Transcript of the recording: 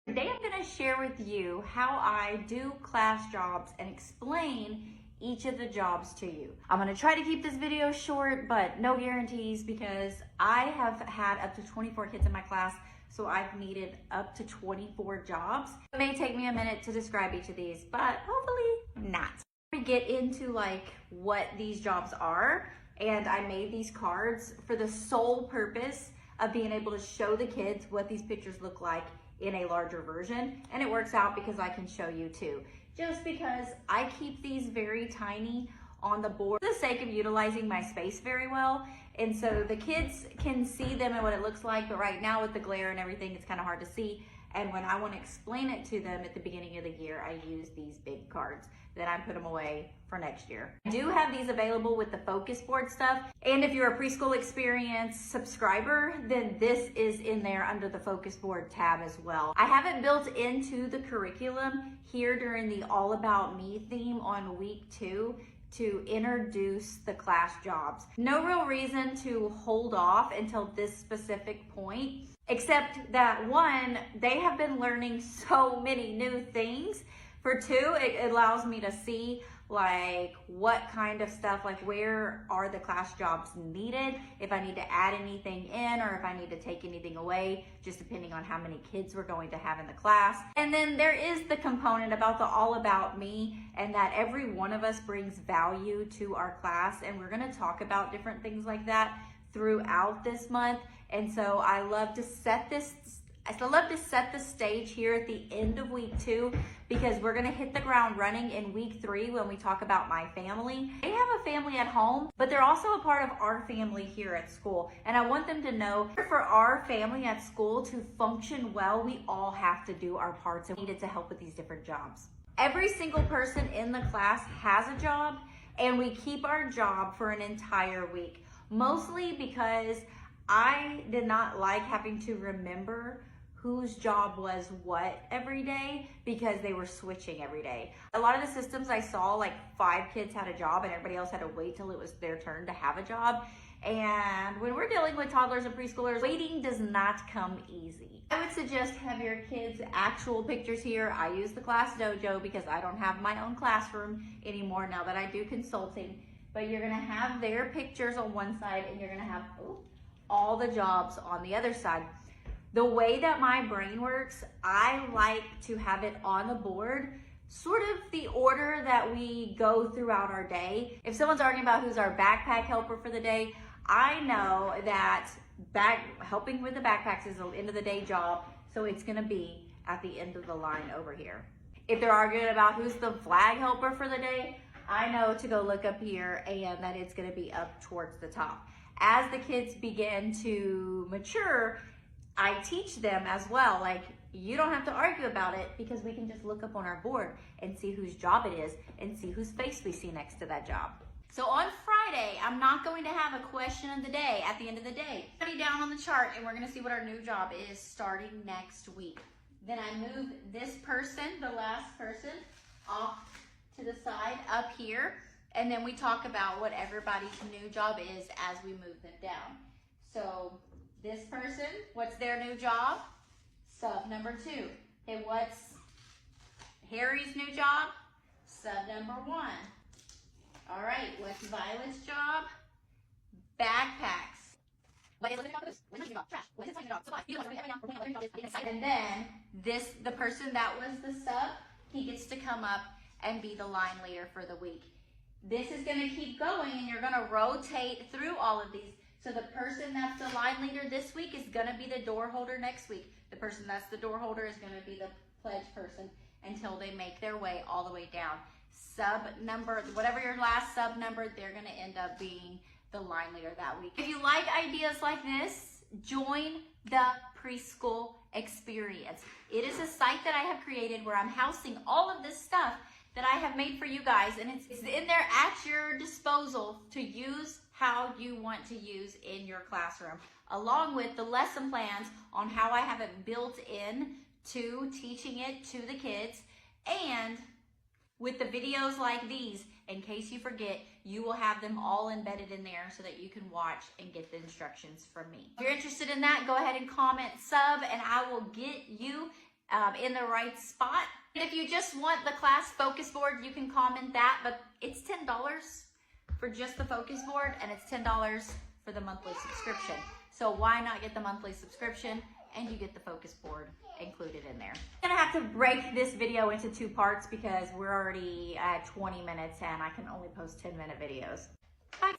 Today I'm going to share with you how I do class jobs and explain each of the jobs to you. I'm going to try to keep this video short, but no guarantees because I have had up to 24 kids in my class, so I've needed up to 24 jobs. It may take me a minute to describe each of these, but hopefully not. We get into what these jobs are, and I made these cards for the sole purpose of being able to show the kids what these pictures look like in a larger version, and it works out because I can show you too. Just because I keep these very tiny on the board for the sake of utilizing my space very well, and so the kids can see them and what it looks like, but right now with the glare and everything, it's kind of hard to see. And when I want to explain it to them at the beginning of the year, I use these big cards. Then I put them away for next year. I do have these available with the focus board stuff. And if you're a preschool experience subscriber, then this is in there under the focus board tab as well. I have it built into the curriculum here during the All About Me theme on week 2 to introduce the class jobs. No real reason to hold off until this specific point, except that 1, they have been learning so many new things. For 2, it allows me to see what kind of stuff, where are the class jobs needed, if I need to add anything in or if I need to take anything away, just depending on how many kids we're going to have in the class. And then there is the component about the All About Me, and that every one of us brings value to our class, and we're going to talk about different things like that throughout this month. And so I love to set the stage here at the end of week 2, because we're gonna hit the ground running in week 3 when we talk about my family. They have a family at home, but they're also a part of our family here at school. And I want them to know for our family at school to function well, we all have to do our parts, and we needed to help with these different jobs. Every single person in the class has a job, and we keep our job for an entire week, mostly because I did not like having to remember whose job was what every day, because they were switching every day. A lot of the systems I saw, 5 kids had a job and everybody else had to wait till it was their turn to have a job. And when we're dealing with toddlers and preschoolers, waiting does not come easy. I would suggest have your kids' actual pictures here. I use the Class Dojo because I don't have my own classroom anymore now that I do consulting. But you're gonna have their pictures on one side and you're gonna have all the jobs on the other side. The way that my brain works, I like to have it on the board, sort of the order that we go throughout our day. If someone's arguing about who's our backpack helper for the day, I know that helping with the backpacks is an end of the day job, so it's gonna be at the end of the line over here. If they're arguing about who's the flag helper for the day, I know to go look up here and that it's gonna be up towards the top. As the kids begin to mature, I teach them as well, you don't have to argue about it because we can just look up on our board and see whose job it is and see whose face we see next to that job. So on Friday, I'm not going to have a question of the day at the end of the day. Put it down on the chart and we're gonna see what our new job is starting next week. Then I move this person, the last person, off to the side up here, and then we talk about what everybody's new job is as we move them down. So this person, what's their new job? Sub number 2. Okay, what's Harry's new job? Sub number 1. All right, what's Violet's job? Backpacks. What is the job? What's the job? Trash. What is the job? Supplies. And then the person that was the sub, he gets to come up and be the line leader for the week. This is gonna keep going and you're gonna rotate through all of these. So the person that's the line leader this week is gonna be the door holder next week. The person that's the door holder is gonna be the pledge person until they make their way all the way down. Sub number, whatever your last sub number, they're gonna end up being the line leader that week. If you like ideas like this, join the preschool experience. It is a site that I have created where I'm housing all of this stuff that I have made for you guys, and it's in there at your disposal to use how you want to use in your classroom, along with the lesson plans on how I have it built in to teaching it to the kids, and with the videos like these, in case you forget, you will have them all embedded in there so that you can watch and get the instructions from me. If you're interested in that, go ahead and comment sub, and I will get you in the right spot. And if you just want the class focus board, you can comment that, but it's $10 for just the focus board, and it's $10 for the monthly subscription. So why not get the monthly subscription and you get the focus board included in there. I'm gonna have to break this video into 2 parts because we're already at 20 minutes and I can only post 10-minute videos. Bye.